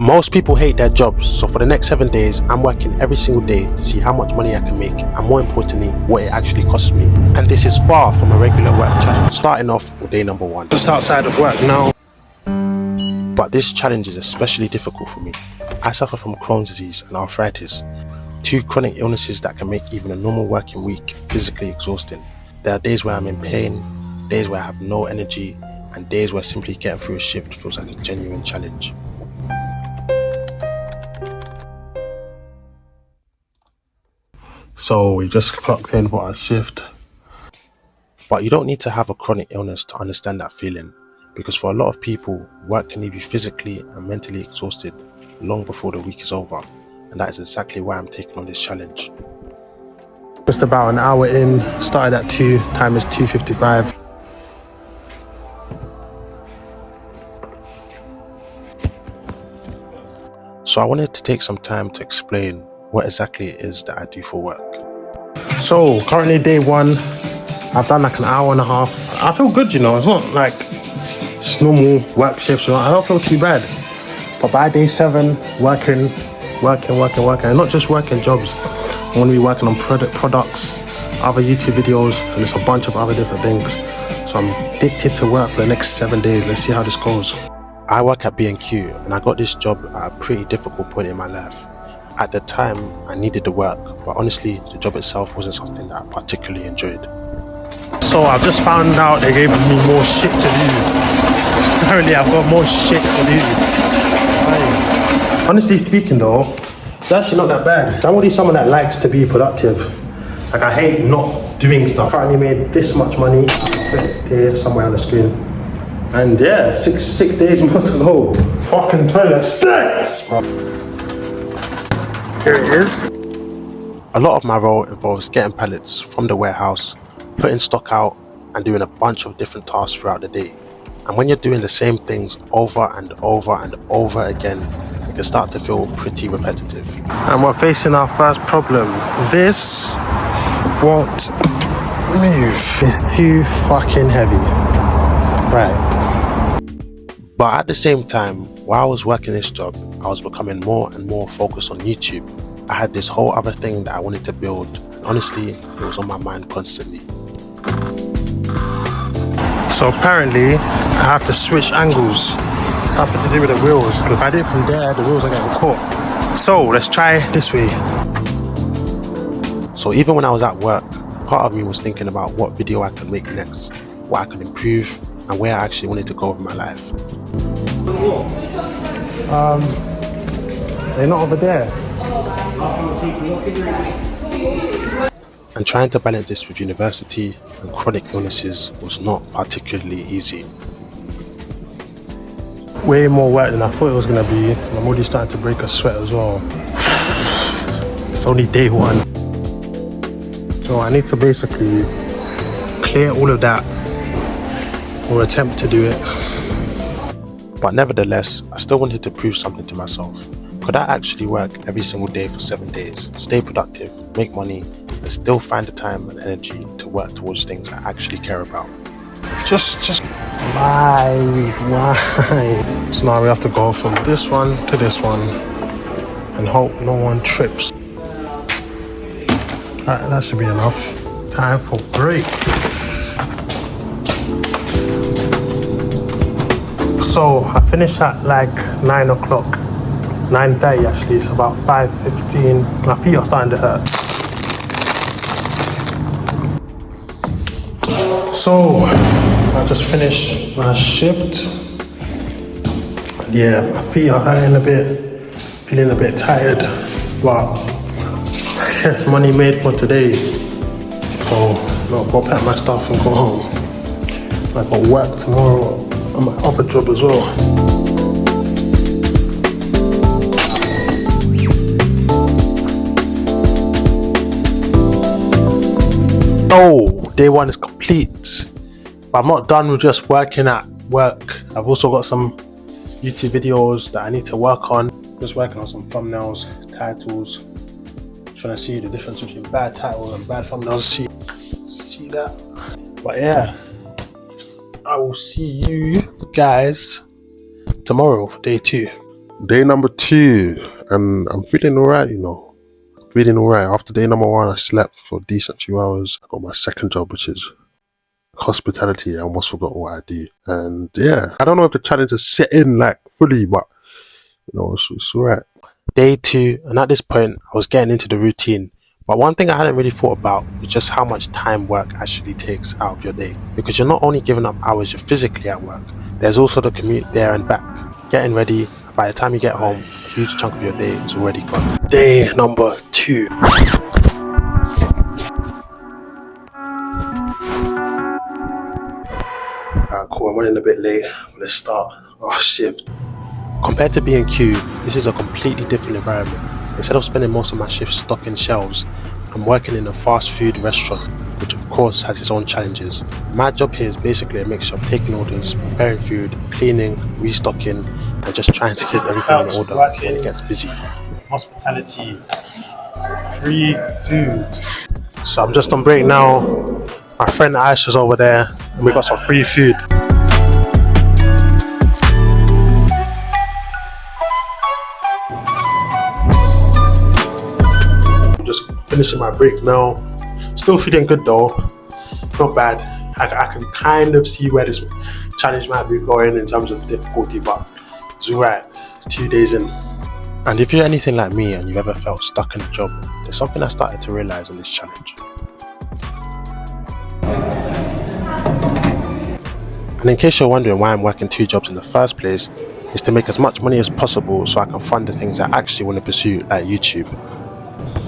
Most people hate their jobs, so for the next 7 days, I'm working every single day to see how much money I can make, and more importantly, what it actually costs me. And this is far from a regular work challenge, starting off with day number 1. Just outside of work now. But this challenge is especially difficult for me. I suffer from Crohn's disease and arthritis, 2 chronic illnesses that can make even a normal working week physically exhausting. There are days where I'm in pain, days where I have no energy, and days where simply getting through a shift feels like a genuine challenge. So we just clocked in for our shift. But you don't need to have a chronic illness to understand that feeling, because for a lot of people, work can leave you physically and mentally exhausted long before the week is over. And that is exactly why I'm taking on this challenge. Just about an hour in, started at 2, time is 2:55. So I wanted to take some time to explain what exactly it is that I do for work. So currently day 1, I've done like an hour and a half. I feel good, you know, it's not like just normal work shifts, you know, I don't feel too bad. But by day 7, working, and not just working jobs. I'm going to be working on products, other YouTube videos, and there's a bunch of other different things. So I'm addicted to work for the next 7 days. Let's see how this goes. I work at B&Q, and I got this job at a pretty difficult point in my life. At the time, I needed the work, but honestly, the job itself wasn't something that I particularly enjoyed. So I've just found out they gave me more shit to do. Apparently I've got more shit to do. Honestly speaking though, it's actually not that bad. I'm already someone that likes to be productive. Like I hate not doing stuff. Currently made this much money, here somewhere on the screen. And yeah, six days more to go. Fucking toilet stinks! Here it is. A lot of my role involves getting pallets from the warehouse, putting stock out, and doing a bunch of different tasks throughout the day. And when you're doing the same things over and over and over again, it can start to feel pretty repetitive. And we're facing our first problem. This won't move. It's too fucking heavy. Right. But at the same time, while I was working this job, I was becoming more and more focused on YouTube. I had this whole other thing that I wanted to build, and honestly, it was on my mind constantly. So apparently, I have to switch angles. It's something to do with the wheels, because if I do it from there, the wheels are getting caught. So let's try this way. So even when I was at work, part of me was thinking about what video I could make next, what I could improve, and where I actually wanted to go with my life. They're not over there. And trying to balance this with university and chronic illnesses was not particularly easy. Way more work than I thought it was going to be. I'm already starting to break a sweat as well. It's only day 1. So I need to basically clear all of that, or attempt to do it. But nevertheless, I still wanted to prove something to myself. Could I actually work every single day for 7 days, stay productive, make money, and still find the time and energy to work towards things I actually care about? Just why? So now we have to go from this one to this one and hope no one trips. Alright, that should be enough. Time for break. So I finished at like 9 o'clock, 9:30 actually, it's about 5:15. My feet are starting to hurt. So I just finished my shift. Yeah, my feet are hurting a bit, feeling a bit tired, but I guess money made for today. So I'll go pack my stuff and go home. I got work tomorrow on my other job as well. Oh, day 1 is complete. But I'm not done with just working at work. I've also got some YouTube videos that I need to work on. Just working on some thumbnails, titles. Trying to see the difference between bad titles and bad thumbnails. See that? But yeah, I will see you guys tomorrow for day 2. Day number 2, and I'm feeling alright, you know. Feeling alright. After day number 1, I slept for a decent few hours. I got my second job, which is hospitality. I almost forgot what I do. And yeah, I don't know if the challenge is set in like fully, but you know, it's alright. Day 2, and at this point, I was getting into the routine. But one thing I hadn't really thought about was just how much time work actually takes out of your day. Because you're not only giving up hours you're physically at work, there's also the commute there and back. Getting ready, by the time you get home, a huge chunk of your day is already gone. Day number 2. Cool, I'm running a bit late. Let's start our shift. Compared to B&Q, this is a completely different environment. Instead of spending most of my shifts stocking shelves, I'm working in a fast food restaurant, which of course has its own challenges. My job here is basically a mixture of taking orders, preparing food, cleaning, restocking, and just trying to keep everything in order when it gets busy. Hospitality, free food. So I'm just on break now. My friend Aisha's over there, and we got some free food. Just finishing my break now. Still feeling good though. Not bad. I can kind of see where this challenge might be going in terms of difficulty, but it's alright. 2 days in. And if you're anything like me and you've ever felt stuck in a job, there's something I started to realize in this challenge. And in case you're wondering why I'm working 2 jobs in the first place, it's to make as much money as possible so I can fund the things I actually want to pursue, like YouTube.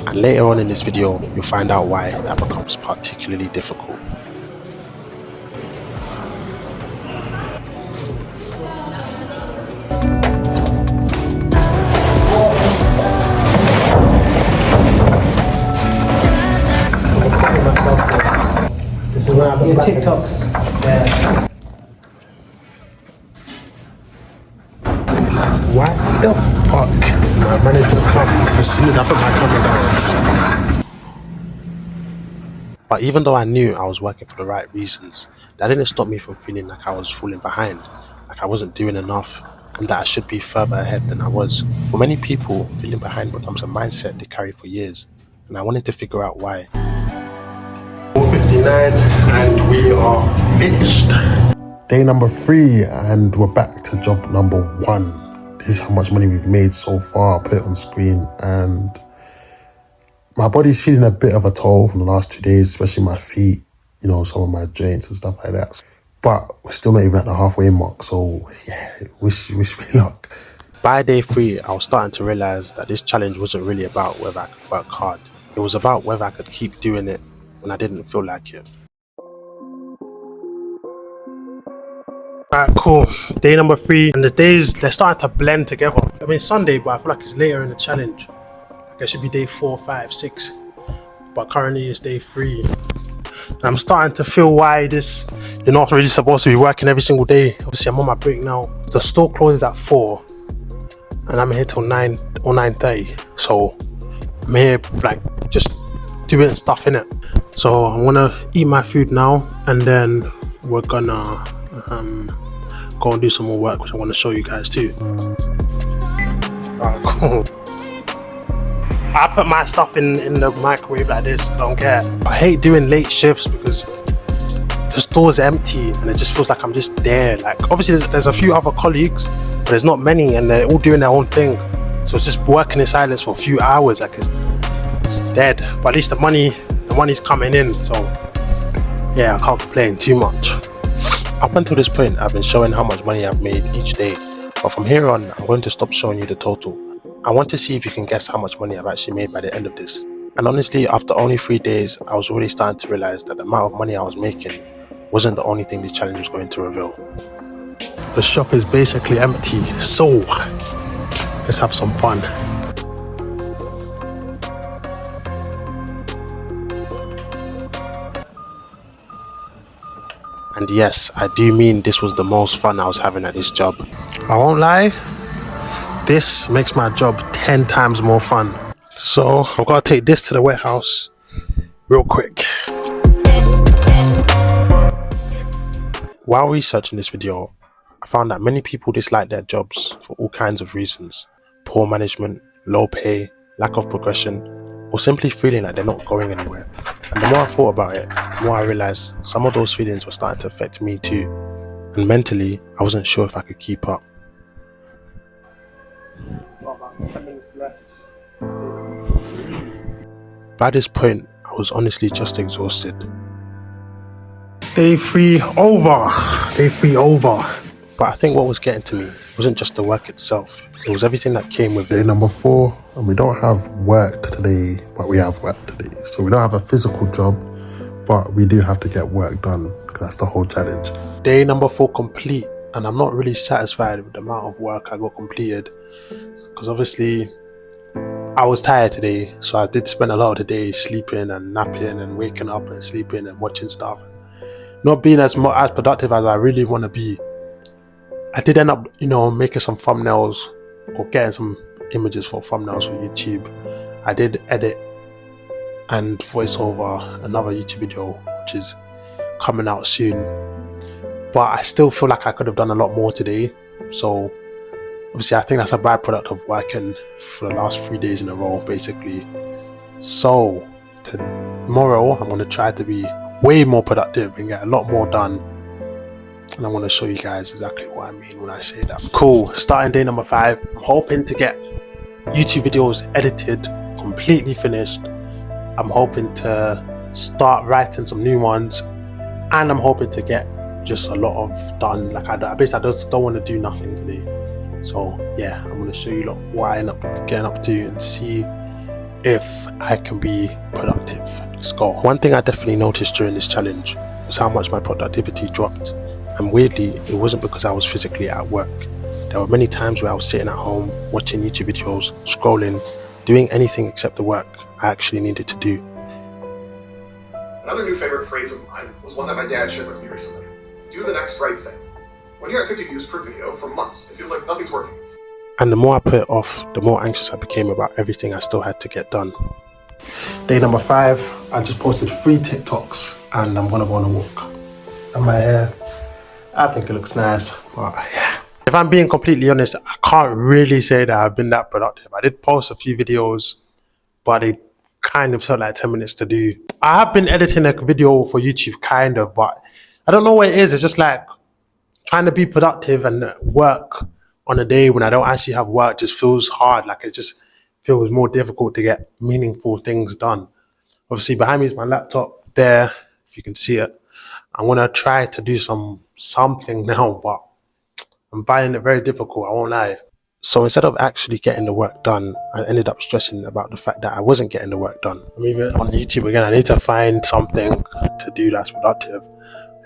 And later on in this video, you'll find out why that becomes particularly difficult. Your TikToks. Yeah. Why the fuck my manager come as soon as I put my camera down? But even though I knew I was working for the right reasons, that didn't stop me from feeling like I was falling behind, like I wasn't doing enough, and that I should be further ahead than I was. For many people, feeling behind becomes a mindset they carry for years, and I wanted to figure out why. 4:59 and we are finished. Day number 3 and we're back to job number 1. This is how much money we've made so far. I'll put it on screen, and my body's feeling a bit of a toll from the last 2 days, especially my feet, you know, some of my joints and stuff like that. But we're still not even at the halfway mark, so yeah, wish me luck. By day 3, I was starting to realize that this challenge wasn't really about whether I could work hard. It was about whether I could keep doing it when I didn't feel like it. Alright, cool. Day number 3, and the days, they're starting to blend together. I mean, Sunday, but I feel like it's later in the challenge. Like it should be day 4, 5, 6, but currently it's day 3. And I'm starting to feel why this, you're not really supposed to be working every single day. Obviously, I'm on my break now. The store closes at 4, and I'm here till 9 or 9:30. So I'm here, like, just doing stuff in it. So I'm gonna eat my food now, and then we're gonna go and do some more work, which I want to show you guys too. Alright, cool. I put my stuff in the microwave like this, don't care. I hate doing late shifts because the store's empty and it just feels like I'm just there. Like, obviously there's a few other colleagues, but there's not many, and they're all doing their own thing. So it's just working in silence for a few hours, like it's dead. But at least the money's coming in, so yeah, I can't complain too much. Up until this point, I've been showing how much money I've made each day, but from here on, I'm going to stop showing you the total. I want to see if you can guess how much money I've actually made by the end of this. And honestly, after only 3 days, I was already starting to realize that the amount of money I was making wasn't the only thing the challenge was going to reveal. The shop is basically empty, so let's have some fun. And yes, I do mean this was the most fun I was having at this job. I won't lie, this makes my job 10 times more fun. So I've got to take this to the warehouse real quick. While researching this video, I found that many people dislike their jobs for all kinds of reasons: poor management, low pay, lack of progression, or simply feeling like they're not going anywhere. And the more I thought about it, the more I realized some of those feelings were starting to affect me too. And mentally, I wasn't sure if I could keep up. By this point, I was honestly just exhausted. Day 3 over. Day 3 over. But I think what was getting to me wasn't just the work itself. It was everything that came with it. Day number 4, and we don't have work today, but we have work today. So we don't have a physical job, but we do have to get work done, because that's the whole challenge. Day number 4 complete, and I'm not really satisfied with the amount of work I got completed, because obviously I was tired today, so I did spend a lot of the day sleeping and napping and waking up and sleeping and watching stuff and not being as productive as I really want to be. I did end up, making some thumbnails or getting some images for thumbnails for YouTube. I did edit and voice over another YouTube video, which is coming out soon. But I still feel like I could have done a lot more today. So obviously I think that's a byproduct of working for the last 3 days in a row, basically. So tomorrow I'm going to try to be way more productive and get a lot more done. And I want to show you guys exactly what I mean when I say that. Cool, starting day number 5. I'm hoping to get YouTube videos edited, completely finished. I'm hoping to start writing some new ones. And I'm hoping to get just a lot of done. Like I just don't want to do nothing today. So yeah, I'm going to show you what I end up getting up to and see if I can be productive. Let's go. One thing I definitely noticed during this challenge was how much my productivity dropped. And weirdly, it wasn't because I was physically at work. There were many times where I was sitting at home, watching YouTube videos, scrolling, doing anything except the work I actually needed to do. Another new favorite phrase of mine was one that my dad shared with me recently. Do the next right thing. When you're at 50 views per video for months, it feels like nothing's working. And the more I put it off, the more anxious I became about everything I still had to get done. Day number 5, I just posted 3 TikToks, and I'm gonna go on a walk. And my hair, I think it looks nice, but yeah. If I'm being completely honest, I can't really say that I've been that productive. I did post a few videos, but they kind of felt like 10 minutes to do. I have been editing a video for YouTube, kind of, but I don't know what it is. It's just like trying to be productive and work on a day when I don't actually have work just feels hard. Like it just feels more difficult to get meaningful things done. Obviously behind me is my laptop there, if you can see it. I'm gonna try to do something now, but I'm finding it very difficult, I won't lie. So instead of actually getting the work done, I ended up stressing about the fact that I wasn't getting the work done. I'm even on YouTube again. I need to find something to do that's productive.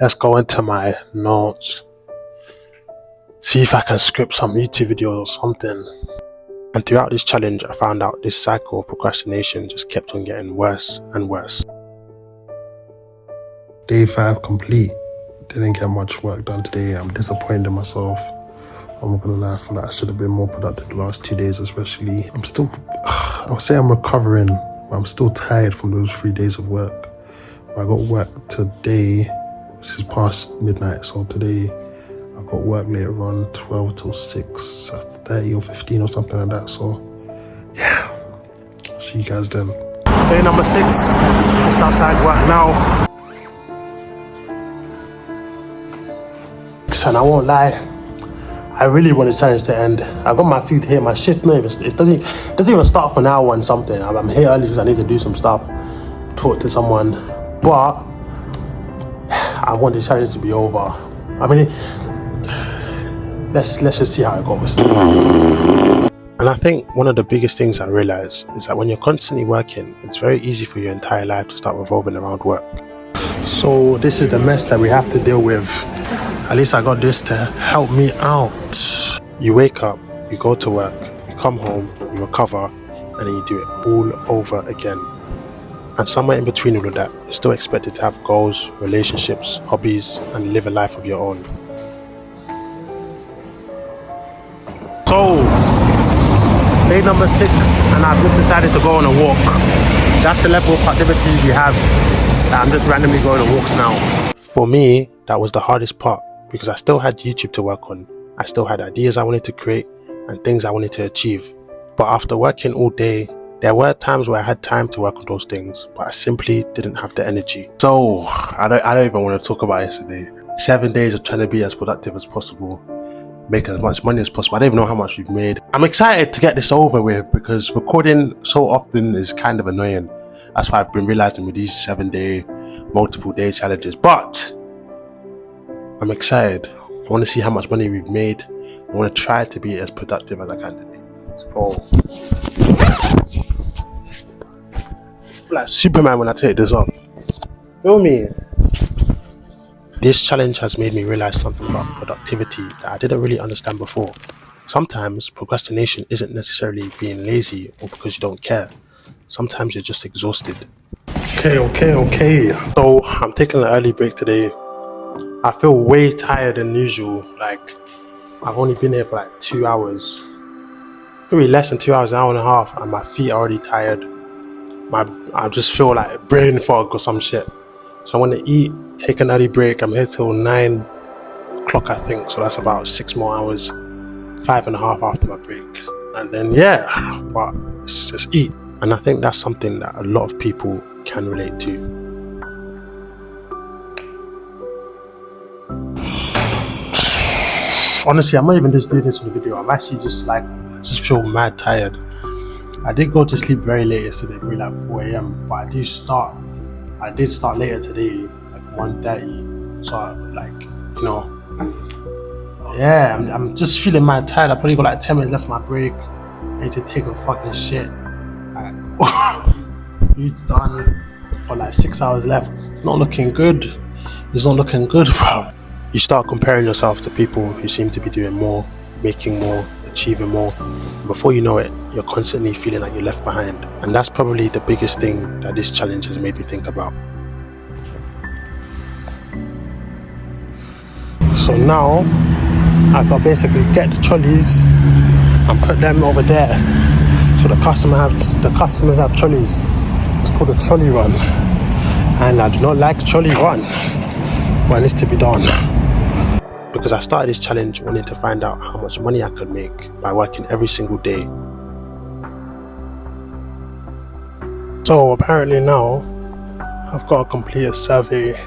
Let's go into my notes. See if I can script some YouTube videos or something. And throughout this challenge, I found out this cycle of procrastination just kept on getting worse and worse. Day 5 complete. Didn't get much work done today. I'm disappointed in myself. I'm not gonna lie, I feel like I should have been more productive the last 2 days especially. I would say I'm recovering, but I'm still tired from those 3 days of work. I got work today, which is past midnight, so today I got work later on, 12 till 6, 30 or 15 or something like that, so yeah. See you guys then. Day number 6, just outside work now. And I won't lie, I really want this challenge to end. I got my food here, my shift, maybe it doesn't even start for an hour and something. I'm here early because I need to do some stuff, talk to someone, but I want this challenge to be over. I mean, let's just see how it goes. And I think one of the biggest things I realized is that when you're constantly working, it's very easy for your entire life to start revolving around work. So this is the mess that we have to deal with. At least I got this to help me out. You wake up, you go to work, you come home, you recover, and then you do it all over again. And somewhere in between all of that, you're still expected to have goals, relationships, hobbies, and live a life of your own. So, day number 6, and I've just decided to go on a walk. That's the level of productivity we have. I'm just randomly going on walks now. For me, that was the hardest part, because I still had YouTube to work on. I still had ideas I wanted to create and things I wanted to achieve. But after working all day, there were times where I had time to work on those things, but I simply didn't have the energy. So I don't even want to talk about yesterday. 7 days of trying to be as productive as possible, make as much money as possible. I don't even know how much we've made. I'm excited to get this over with because recording so often is kind of annoying. That's why I've been realizing with these 7-day, multiple day challenges. But I'm excited. I want to see how much money we've made. I want to try to be as productive as I can today. So, I feel like Superman when I take this off. Feel me? This challenge has made me realize something about productivity that I didn't really understand before. Sometimes procrastination isn't necessarily being lazy or because you don't care. Sometimes you're just exhausted. Okay. So I'm taking an early break today. I feel way tired than usual. Like I've only been here for like 2 hours. Maybe less than 2 hours, an hour and a half, and my feet are already tired. I just feel like brain fog or some shit. So I want to eat, take an early break. I'm here till 9 o'clock, I think. So that's about 6 more hours, 5.5 after my break. And then, yeah, but it's just eat. And I think that's something that a lot of people can relate to. Honestly, I'm not even just doing this for the video. I'm actually just like, I just feel mad tired. I did go to sleep very late yesterday, probably like 4 a.m. But I did start later today, like 1:30. So like, you know, yeah, I'm just feeling mad tired. I probably got like 10 minutes left of my break. I need to take a fucking shit. It's done. Got like 6 hours left. It's not looking good. It's not looking good, bro. You start comparing yourself to people who seem to be doing more, making more, achieving more. Before you know it, you're constantly feeling like you're left behind. And that's probably the biggest thing that this challenge has made me think about. So now, I've got to basically get the trolleys and put them over there. So the customers have trolleys. It's called a trolley run. And I do not like trolley run, but it needs to be done. Because I started this challenge wanting to find out how much money I could make by working every single day. So apparently now, I've got to complete a survey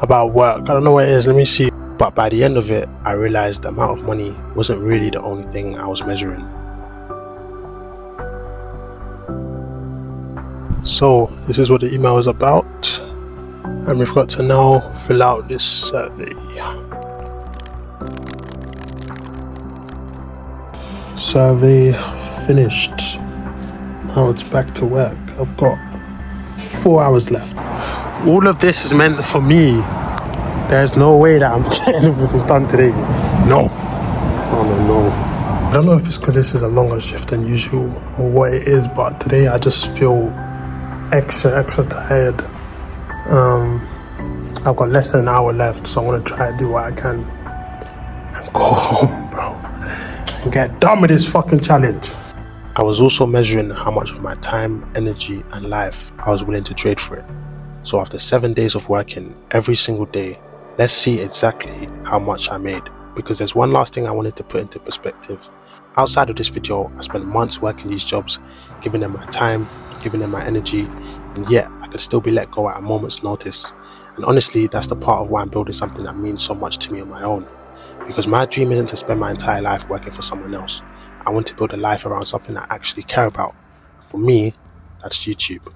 about work. I don't know what it is, let me see. But by the end of it, I realized the amount of money wasn't really the only thing I was measuring. So this is what the email is about. And we've got to now fill out this survey. Survey finished. Now it's back to work. I've got 4 hours left. All of this is meant for me. There's no way that I'm getting this done today. No. I don't know if it's because this is a longer shift than usual or what it is, but today I just feel extra tired. I've got less than an hour left, so I'm gonna try to do what I can and go home, bro, and get done with this fucking challenge. I was also measuring how much of my time, energy, and life I was willing to trade for it. So after 7 days of working every single day, let's see exactly how much I made. Because there's one last thing I wanted to put into perspective. Outside of this video, I spent months working these jobs, giving them my time, giving them my energy, and yet I could still be let go at a moment's notice. And honestly, that's the part of why I'm building something that means so much to me on my own. Because my dream isn't to spend my entire life working for someone else. I want to build a life around something I actually care about. For me, that's YouTube.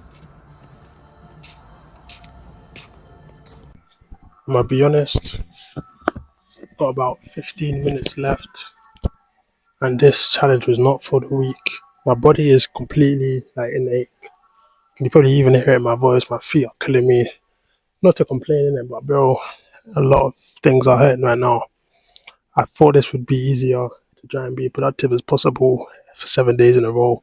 I'm gonna be honest, I've got about 15 minutes left, and this challenge was not for the weak. My body is completely like in ache. You probably even hear it in my voice. My feet are killing me. Not to complain in it, but bro, a lot of things are hurting right now. I thought this would be easier to try and be productive as possible for 7 days in a row.